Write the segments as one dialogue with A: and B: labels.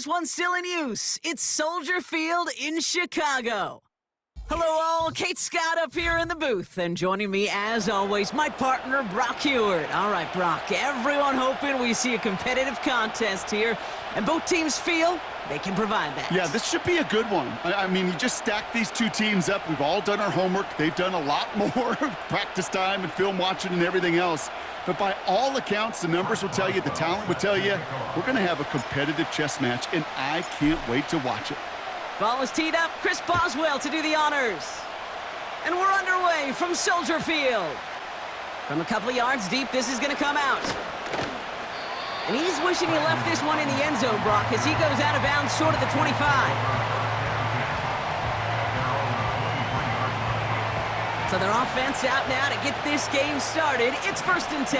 A: this one's still in use. It's Soldier Field in Chicago. Hello all, Kate Scott up here in the booth, and joining me as always, my partner Brock Heward. All right, Brock, everyone hoping we see a competitive contest here, and both teams feel they can provide that.
B: Yeah, this should be a good one. I mean, you just stack these two teams up. We've all done our homework. They've done a lot more practice time and film watching and everything else. But by all accounts, the numbers will tell you, the talent will tell you, we're going to have a competitive chess match, and I can't wait to watch it.
A: Ball is teed up. Chris Boswell to do the honors. And we're underway from Soldier Field. From a couple of yards deep, this is going to come out. And he's wishing he left this one in the end zone, Brock, as he goes out of bounds short of the 25. So their offense out now to get this game started. It's 1st and 10.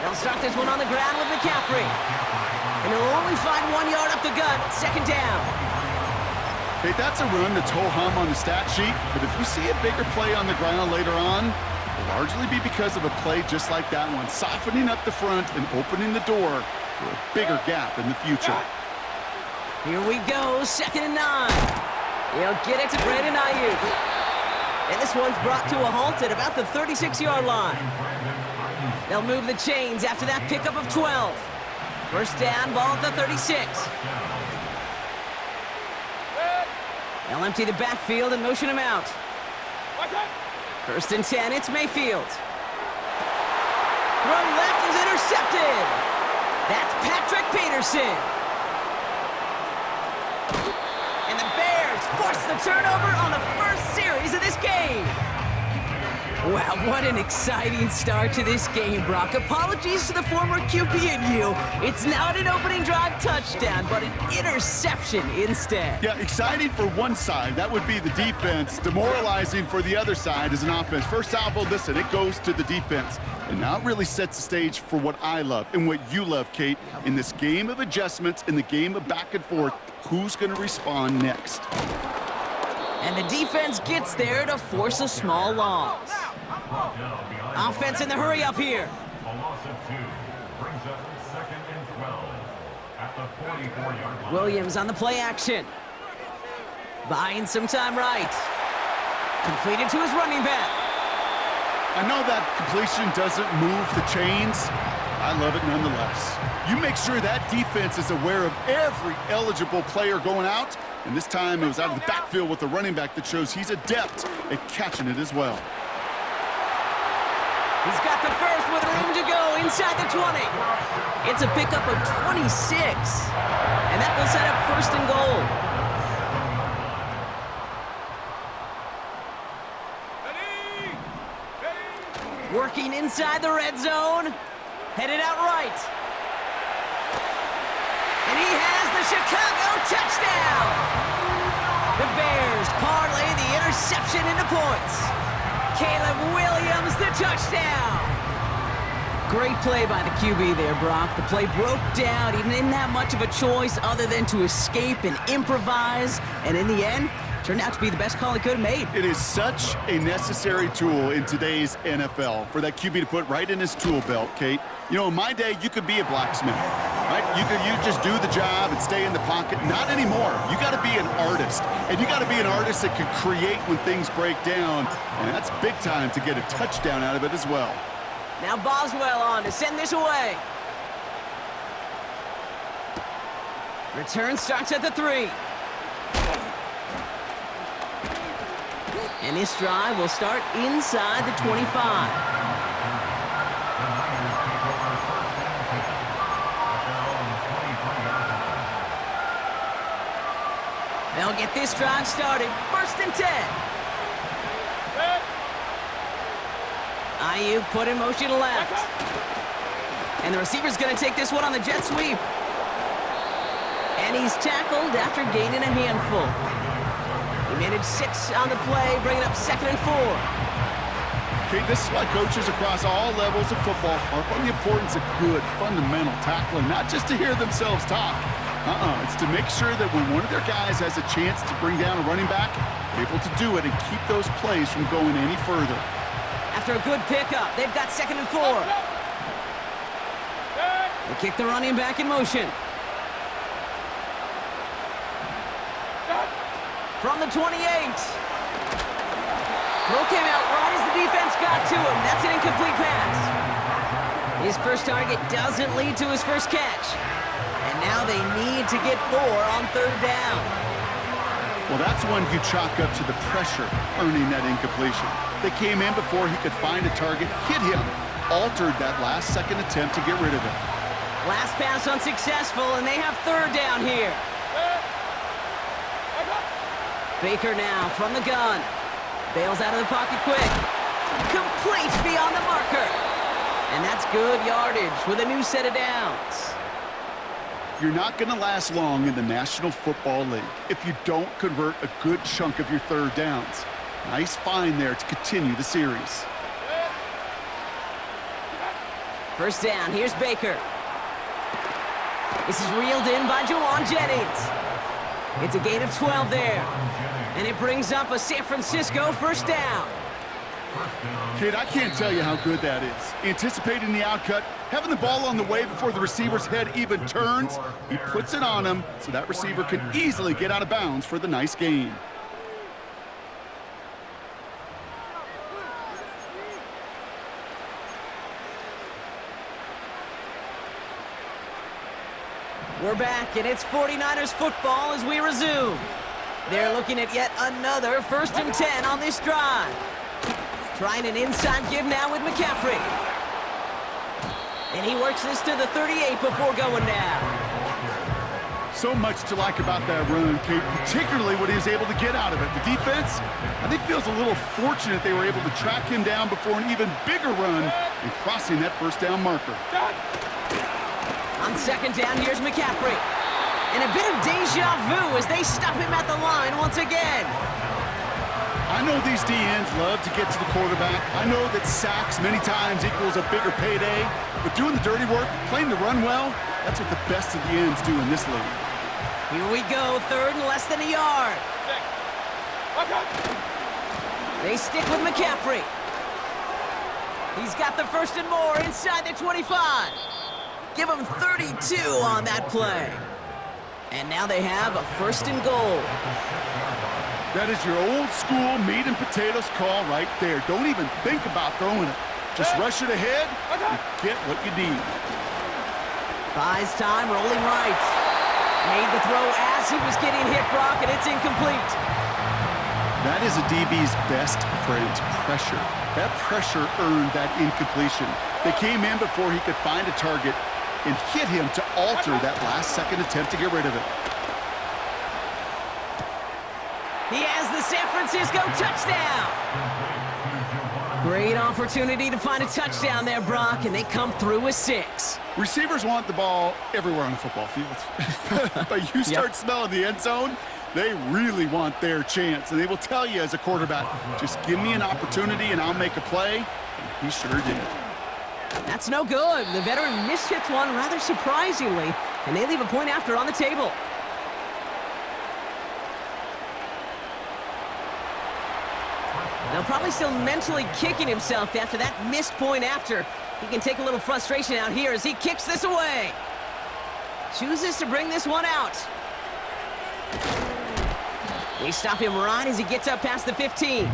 A: They'll start this one on the ground with McCaffrey. And he'll only find 1 yard up the gut. 2nd down.
B: Hey, that's a run that's ho-hum on the stat sheet, but if you see a bigger play on the ground later on, it'll largely be because of a play just like that one, softening up the front and opening the door for a bigger gap in the future.
A: Here we go, 2nd and 9. He'll get it to Brandon Ayuk. And this one's brought to a halt at about the 36-yard line. They'll move the chains after that pickup of 12. 1st down, ball at the 36. They'll empty the backfield and motion him out. 1st and 10, it's Mayfield. Throw left is intercepted. That's Patrick Peterson. And the Bears force the turnover on the first series of this game. Wow, what an exciting start to this game, Brock. Apologies to the former QB in you. It's not an opening drive touchdown, but an interception instead.
B: Yeah, exciting for one side. That would be the defense. Demoralizing for the other side as an offense. First salvo, listen, it goes to the defense. And now it really sets the stage for what I love and what you love, Kate. In this game of adjustments, in the game of back and forth, who's going to respond next?
A: And the defense gets there to force a small loss. Offense in the hurry up here.
C: A loss of 2 brings up 2nd and 12 at the 44-yard line.
A: Williams on the play action. Buying some time right. Completed to his running back.
B: I know that completion doesn't move the chains. I love it nonetheless. You make sure that defense is aware of every eligible player going out, and this time it was out of the backfield with the running back that shows he's adept at catching it as well.
A: He's got the first with room to go inside the 20. It's a pickup of 26. And that will set up 1st and goal. Working inside the red zone. Headed out right. And he has the Chicago touchdown. The Bears parlay the interception into points. Caleb Williams, the touchdown. Great play by the QB there, Brock. The play broke down. He didn't have much of a choice other than to escape and improvise. And in the end, turned out to be the best call he could have made.
B: It is such a necessary tool in today's NFL for that QB to put right in his tool belt, Kate. You know, in my day, you could be a blacksmith, right? You just do the job and stay in the pocket. Not anymore. You got to be an artist, and you got to be an artist that can create when things break down, and that's big time to get a touchdown out of it as well.
A: Now Boswell on to send this away. Return starts at the 3. And this drive will start inside the 25. They'll get this drive started. 1st and 10. Ayuk put in motion left. And the receiver's going to take this one on the jet sweep. And he's tackled after gaining a handful. He managed 6 on the play, bringing up 2nd and 4.
B: Okay, this is why coaches across all levels of football harp on the importance of good, fundamental tackling, not just to hear themselves talk. It's to make sure that when one of their guys has a chance to bring down a running back, they're able to do it and keep those plays from going any further. After a good pickup, they've got 2nd and 4.
A: They kick the running back in motion. From the 28. Throw came out right as the defense got to him. That's an incomplete pass. His first target doesn't lead to his first catch. And now they need to get 4 on third down.
B: Well, that's one you chalk up to the pressure earning that incompletion. They came in before he could find a target, hit him, altered that last-second attempt to get rid of it.
A: Last pass unsuccessful, and they have third down here. Baker now from the gun. Bails out of the pocket quick. Complete beyond the marker. And that's good yardage with a new set of downs.
B: You're not going to last long in the National Football League if you don't convert a good chunk of your third downs. Nice find there to continue the series.
A: First down, here's Baker. This is reeled in by Juwan Jennings. It's a gain of 12 there. And it brings up a San Francisco first down.
B: Kid, I can't tell you how good that is. Anticipating the outcut, having the ball on the way before the receiver's head even turns, he puts it on him so that receiver can easily get out of bounds for the nice gain.
A: We're back, and it's 49ers football as we resume. They're looking at yet another 1st and 10 on this drive. Trying an inside give now with McCaffrey. And he works this to the 38 before going down.
B: So much to like about that run, Kate, particularly what he was able to get out of it. The defense, I think, feels a little fortunate they were able to track him down before an even bigger run and crossing that first down marker.
A: On second down, here's McCaffrey. And a bit of deja vu as they stop him at the line once again.
B: I know these DNs love to get to the quarterback. I know that sacks many times equals a bigger payday. But doing the dirty work, playing the run well, that's what the best of the ends do in this league.
A: Here we go, third and less than a yard. They stick with McCaffrey. He's got the first and more inside the 25. Give him 32 on that play. And now they have a 1st and goal.
B: That is your old school meat and potatoes call right there. Don't even think about throwing it. Just rush it ahead and get what you need.
A: Buys time, rolling right. Made the throw as he was getting hit, Brock, and it's incomplete.
B: That is a DB's best friend, pressure. That pressure earned that incompletion. They came in before he could find a target and hit him to alter that last-second attempt to get rid of it.
A: He has the San Francisco touchdown. Great opportunity to find a touchdown there, Brock, and they come through with 6.
B: Receivers want the ball everywhere on the football field. But you start smelling the end zone, they really want their chance. And they will tell you as a quarterback, just give me an opportunity and I'll make a play. And he sure did.
A: That's no good. The veteran mishits one rather surprisingly, and they leave a point after on the table. Now probably still mentally kicking himself after that missed point after. He can take a little frustration out here as he kicks this away. Chooses to bring this one out. They stop him right as he gets up past the 15.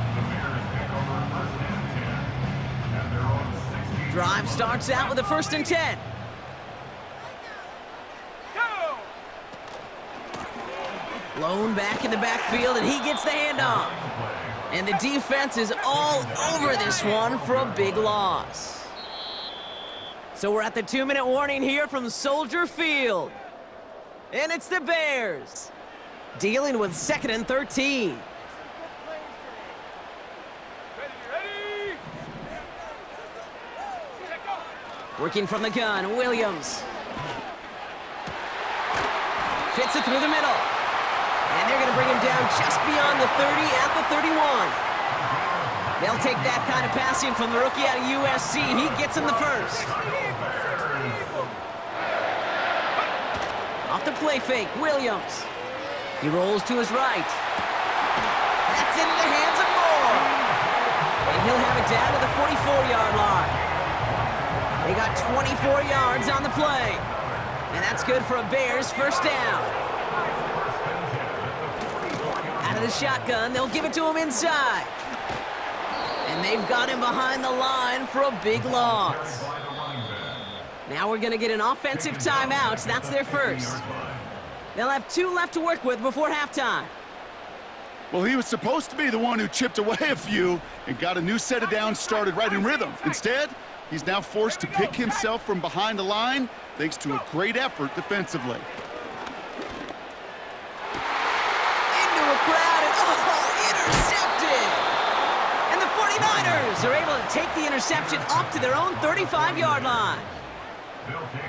A: Drive starts out with a 1st and 10. Blown back in the backfield, and he gets the handoff. And the defense is all over this one for a big loss. So we're at the 2-minute warning here from Soldier Field. And it's the Bears dealing with 2nd and 13. Working from the gun, Williams. Fits it through the middle. And they're going to bring him down just beyond the 30 at the 31. They'll take that kind of passing from the rookie out of USC. He gets him the first. Off the play fake, Williams. He rolls to his right. That's into the hands of Moore. And he'll have it down to the 44-yard line. They got 24 yards on the play. And that's good for a Bears first down. Out of the shotgun, they'll give it to him inside. And they've got him behind the line for a big loss. Now we're going to get an offensive timeout. That's their first. They'll have 2 left to work with before halftime.
B: Well, he was supposed to be the one who chipped away a few and got a new set of downs started right in rhythm. Instead, he's now forced to pick himself from behind the line thanks to a great effort defensively.
A: Into a crowd and, intercepted! And the 49ers are able to take the interception up to their own 35-yard line.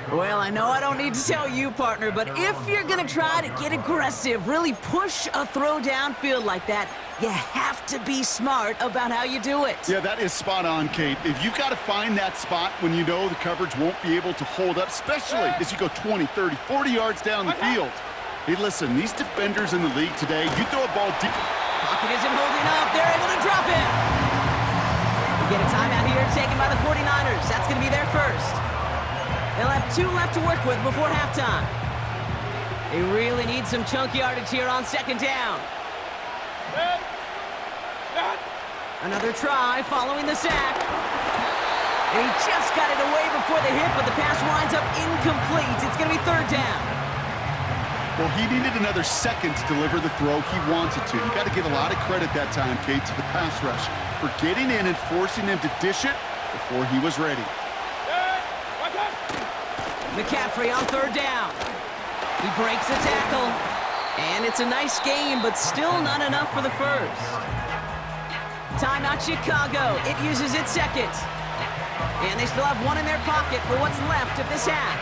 A: Well, I know I don't need to tell you, partner, but if you're going to try to get aggressive, really push a throw downfield like that, you have to be smart about how you do it.
B: Yeah, that is spot on, Kate. If you've got to find that spot when you know the coverage won't be able to hold up, especially as you go 20, 30, 40 yards down the field. Hey, listen, these defenders in the league today, you throw a ball deep.
A: Pocket isn't holding up. They're able to drop it. We get a timeout here taken by the 49ers. That's going to be their first. They'll have 2 left to work with before halftime. They really need some chunk yardage here on second down. Another try following the sack. And he just got it away before the hit, but the pass winds up incomplete. It's going to be third down.
B: Well, he needed another second to deliver the throw he wanted to. You got to give a lot of credit that time, Kate, to the pass rush for getting in and forcing him to dish it before he was ready.
A: McCaffrey on third down. He breaks the tackle. And it's a nice game, but still not enough for the first. Timeout Chicago. It uses its second. And they still have 1 in their pocket for what's left of this half.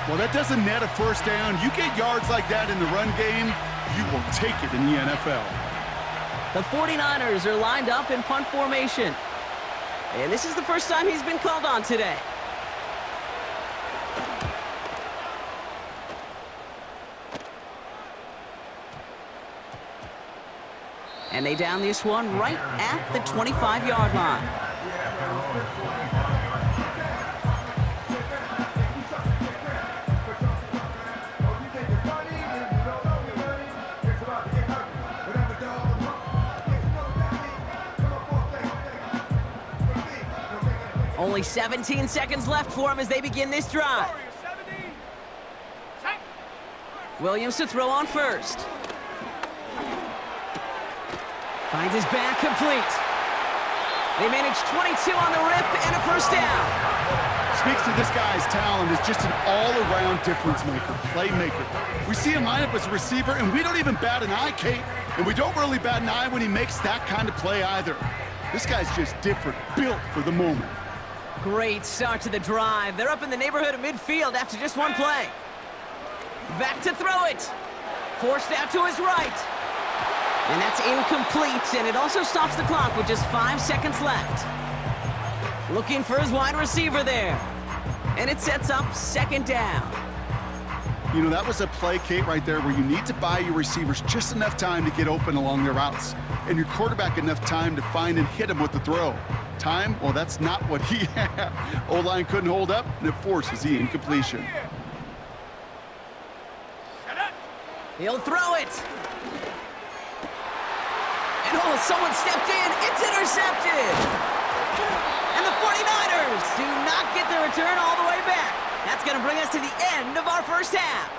B: Well, that doesn't net a first down. You get yards like that in the run game, you will take it in the NFL.
A: The 49ers are lined up in punt formation. And this is the first time he's been called on today. And they down this one right at the 25-yard line. Only 17 seconds left for him as they begin this drive. Williams to throw on first. Finds his back complete. They manage 22 on the rip and a first down.
B: Speaks to this guy's talent as just an all-around difference maker, playmaker. We see him line up as a receiver, and we don't even bat an eye, Kate. And we don't really bat an eye when he makes that kind of play either. This guy's just different, built for the moment.
A: Great start to the drive. They're up in the neighborhood of midfield after just one play. Back to throw it. Forced out to his right. And that's incomplete, and it also stops the clock with just 5 seconds left. Looking for his wide receiver there. And it sets up second down.
B: You know, that was a play, Kate, right there where you need to buy your receivers just enough time to get open along their routes. And your quarterback enough time to find and hit him with the throw. Time? Well, that's not what he had. O-line couldn't hold up, and it forces the incompletion.
A: He'll throw it. And someone stepped in. It's intercepted. And the 49ers do not get the return all the way back. That's going to bring us to the end of our first half.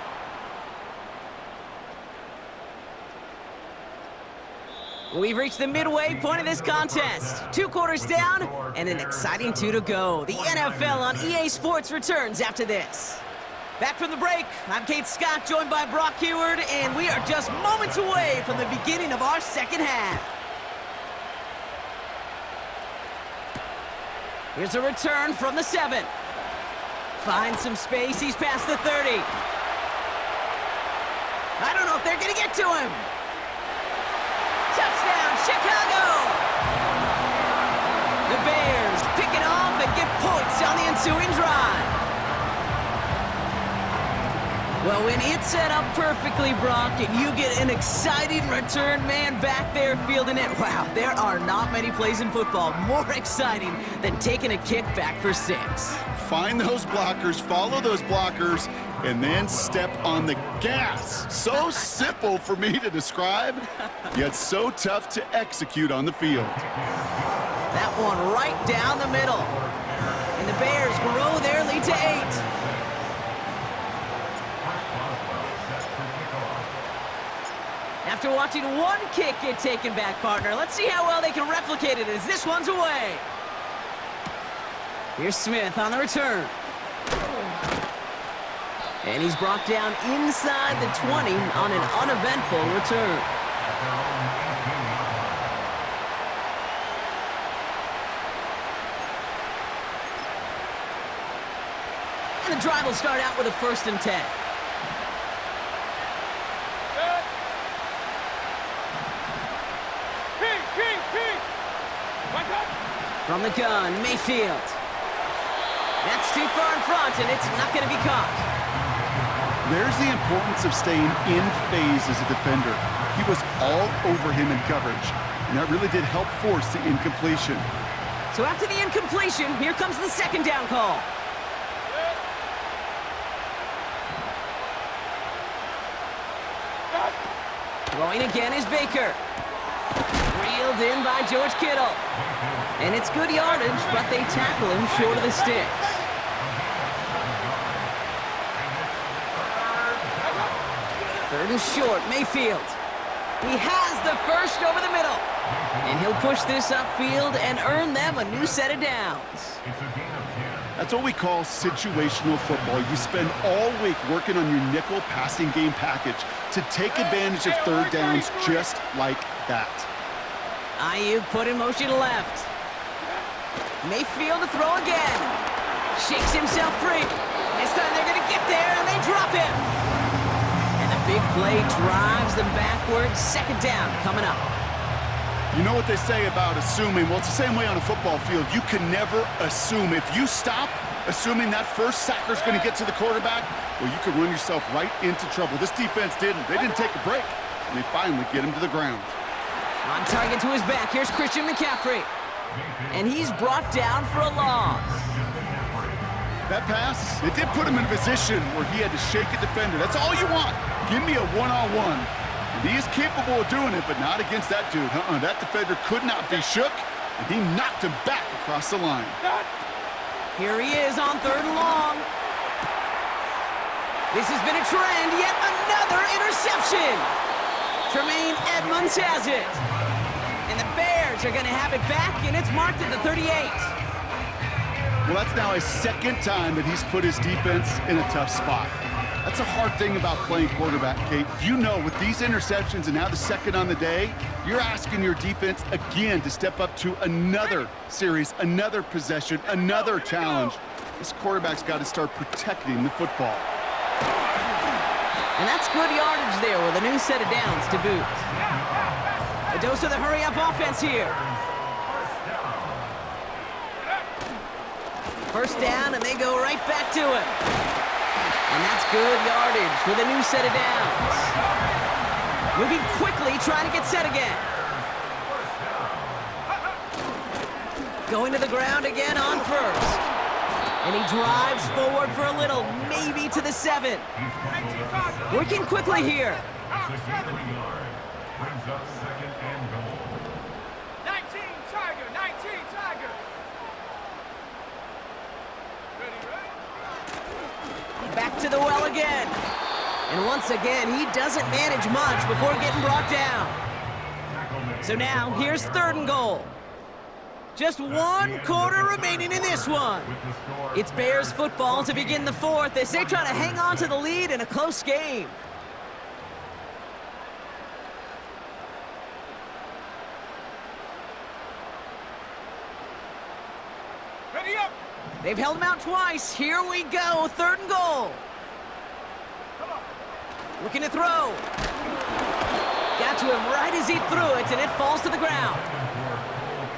A: We've reached the midway point of this contest. 2 quarters down and an exciting 2 to go. The NFL on EA Sports returns after this. Back from the break, I'm Kate Scott, joined by Brock Heward, and we are just moments away from the beginning of our second half. Here's a return from the 7. Finds some space, he's past the 30. I don't know if they're gonna get to him. Touchdown, Chicago! The Bears pick it off and get points on the ensuing drive. Well, when it's set up perfectly, Brock, and you get an exciting return man back there fielding it, wow, there are not many plays in football more exciting than taking a kick back for 6.
B: Find those blockers, follow those blockers, and then step on the gas. So simple for me to describe, yet so tough to execute on the field.
A: That one right down the middle. And the Bears grow their lead to 8. After watching one kick get taken back, partner, let's see how well they can replicate it as this one's away. Here's Smith on the return. And he's brought down inside the 20 on an uneventful return. And the drive will start out with a 1st and 10. From the gun, Mayfield. That's too far in front, and it's not going to be caught.
B: There's the importance of staying in phase as a defender. He was all over him in coverage, and that really did help force the incompletion.
A: So after the incompletion, here comes the 2nd down call. Throwing again is Baker. Reeled in by George Kittle. And it's good yardage, but they tackle him short of the sticks. Third and short, Mayfield. He has the first over the middle. And he'll push this upfield and earn them a new set of downs.
B: That's what we call situational football. You spend all week working on your nickel passing game package to take advantage of 3rd downs just like that.
A: Ayuk put in motion left. Mayfield to throw again. Shakes himself free. This time they're going to get there, and they drop him. And the big play drives them backwards. 2nd down coming up.
B: You know what they say about assuming? Well, it's the same way on a football field. You can never assume. If you stop assuming that first sacker's going to get to the quarterback, well, you could run yourself right into trouble. This defense didn't. They didn't take a break, and they finally get him to the ground.
A: On target to his back, here's Christian McCaffrey. And he's brought down for a loss.
B: That pass, it did put him in a position where he had to shake a defender. That's all you want. Give me a one-on-one. And he is capable of doing it, but not against that dude. That defender could not be shook, and he knocked him back across the line.
A: Here he is on 3rd and long. This has been a trend, yet another interception. Tremaine Edmonds has it. And the Bears are going to have it back, and it's marked at the 38.
B: Well, that's now his 2nd time that he's put his defense in a tough spot. That's a hard thing about playing quarterback, Kate. You know, with these interceptions and now the 2nd on the day, you're asking your defense again to step up to another series, another possession, another challenge. This quarterback's got to start protecting the football.
A: And that's good yardage there with a new set of downs to boot. A dose of the hurry-up offense here. 1st down, and they go right back to it. And that's good yardage with a new set of downs. Moving quickly, trying to get set again. Going to the ground again on 1st. And he drives forward for a little, maybe to the 7. Working quickly here.
C: Brings up 2nd and goal.
D: 19 Tiger.
A: Back to the well again. And once again, he doesn't manage much before getting brought down. So now, here's 3rd and goal. Just 1 quarter remaining in this one. It's Bears football to begin the 4th as they try to hang on to the lead in a close game.
D: Ready up.
A: They've held him out twice. Here we go, 3rd and goal. Looking to throw. Got to him right as he threw it, and it falls to the ground.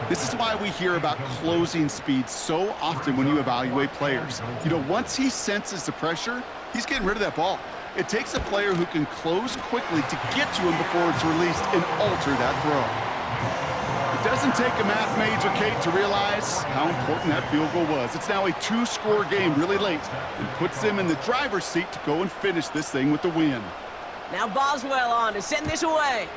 B: This is why we hear about closing speed so often when you evaluate players. You know, once he senses the pressure, he's getting rid of that ball. It takes a player who can close quickly to get to him before it's released and alter that throw. It doesn't take a math major, Kate, to realize how important that field goal was. It's now a 2-score game really late and puts them in the driver's seat to go and finish this thing with the win.
A: Now Boswell on to send this away.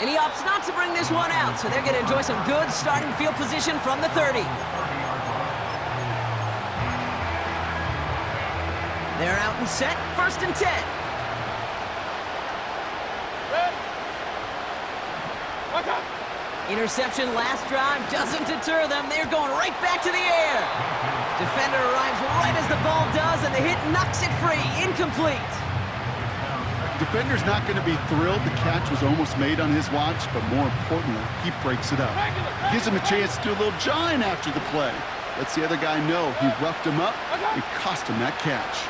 A: And he opts not to bring this one out, so they're going to enjoy some good starting field position from the 30. They're out and set, 1st and 10. Interception last drive doesn't deter them. They're going right back to the air. Defender arrives right as the ball does, and the hit knocks it free. Incomplete.
B: Defender's not going to be thrilled the catch was almost made on his watch, but more importantly, he breaks it up. Gives him a chance to do a little jawing after the play. Lets the other guy know he roughed him up and cost him that catch.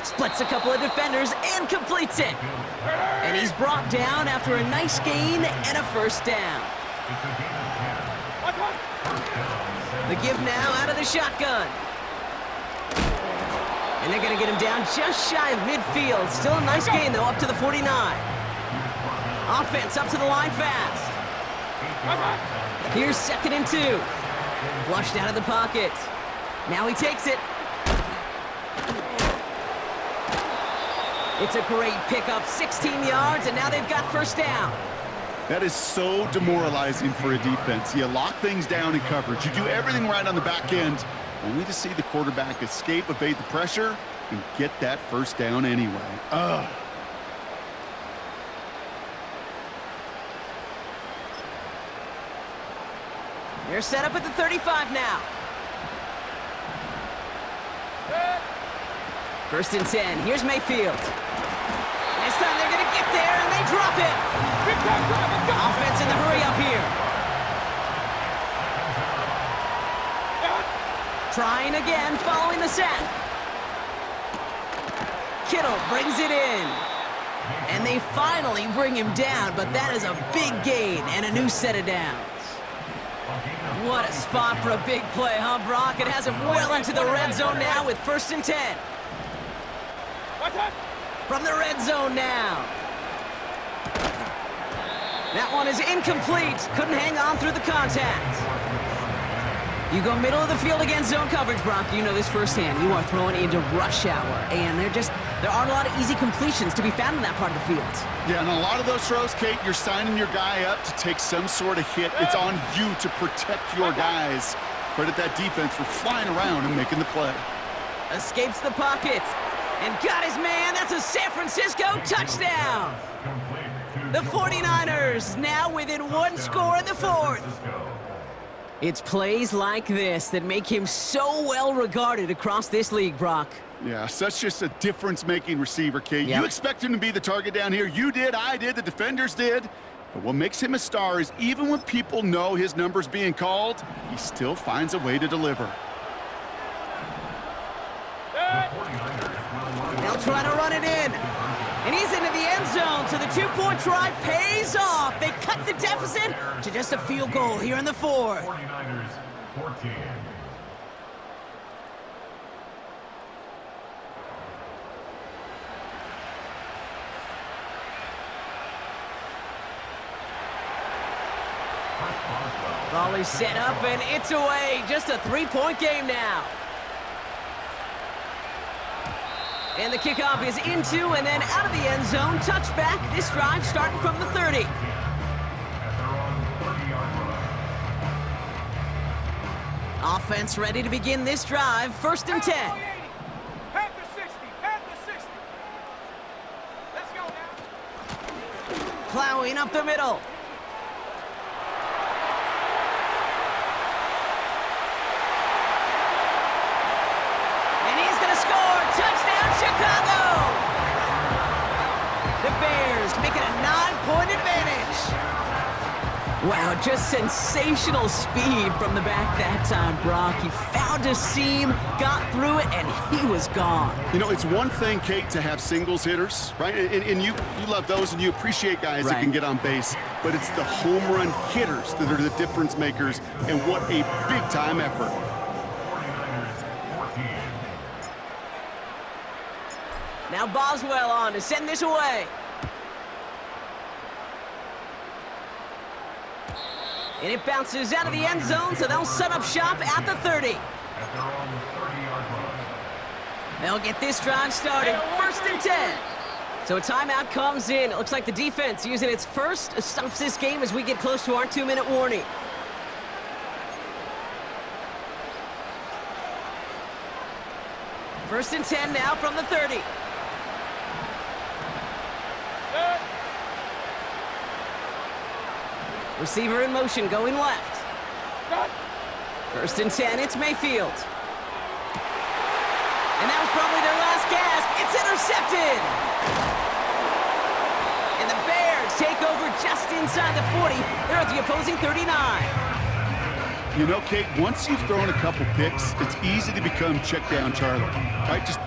A: Splits a couple of defenders and completes it. And he's brought down after a nice gain and a 1st down. The give now out of the shotgun. And they're going to get him down just shy of midfield. Still a nice gain, though, up to the 49. Offense up to the line fast. Here's 2nd and 2. Flushed out of the pocket. Now he takes it. It's a great pickup, 16 yards, and now they've got 1st down.
B: That is so demoralizing for a defense. You lock things down in coverage. You do everything right on the back end, only to see the quarterback escape, evade the pressure, and get that 1st down anyway. Ugh.
A: They're set up at the 35 now. 1st and 10. Here's Mayfield. This time they're going to get there, and they drop it. Offense in the hurry up here. Trying again, following the sack. Kittle brings it in. And they finally bring him down, but that is a big gain and a new set of downs. What a spot for a big play, huh, Brock? It has him well into the red zone now with 1st and 10. From the red zone now. That one is incomplete. Couldn't hang on through the contact. You go middle of the field against zone coverage, Brock. You know this firsthand. You are throwing into rush hour, and there aren't a lot of easy completions to be found in that part of the field.
B: Yeah, and a lot of those throws, Kate, you're signing your guy up to take some sort of hit. It's on you to protect your guys. Credit that defense for flying around and making the play.
A: Escapes the pocket. And got his man. That's a San Francisco touchdown. The 49ers now within 1 score in the 4th. It's plays like this that make him so well regarded across this league, Brock.
B: Yeah, such just a difference-making receiver, Kate.
A: Yep.
B: You expect him to be the target down here. You did, I did, the defenders did. But what makes him a star is even when people know his number's being called, he still finds a way to deliver.
A: They'll try to run it in. And he's into the end zone, so the 2-point try pays off. They cut the deficit to just a field goal here in the 4th.
C: 49ers 14.
A: Ball is set up, and it's away. Just a 3-point game now. And the kickoff is into and then out of the end zone. Touchback. This drive starting from the 30. Offense ready to begin this drive. 1st and 10.
D: Pat the 60. Pat the 60. Let's go now.
A: Plowing up the middle. And he's going to score. Touchdown, Chicago! The Bears make it a 9-point advantage. Wow, just sensational speed from the back that time, Brock. He found a seam, got through it, and he was gone.
B: You know, it's one thing, Kate, to have singles hitters, right? And you love those, and you appreciate guys that can get on base. But it's the home run hitters that are the difference makers, and what a big-time effort.
C: 49ers 14.
A: Now Boswell on to send this away. And it bounces out of the end zone, so they'll set up shop at the 30.
C: At their own 30-yard line.
A: They'll get this drive started, 1st and 10. So a timeout comes in. It looks like the defense using its first stops this game as we get close to our 2-minute warning. First and 10 now from the 30. Receiver in motion, going left. 1st and 10, it's Mayfield. And that was probably their last gasp. It's intercepted. And the Bears take over just inside the 40. They're at the opposing 39.
B: You know, Kate, once you've thrown a couple picks, it's easy to become check down Charlie, right? Just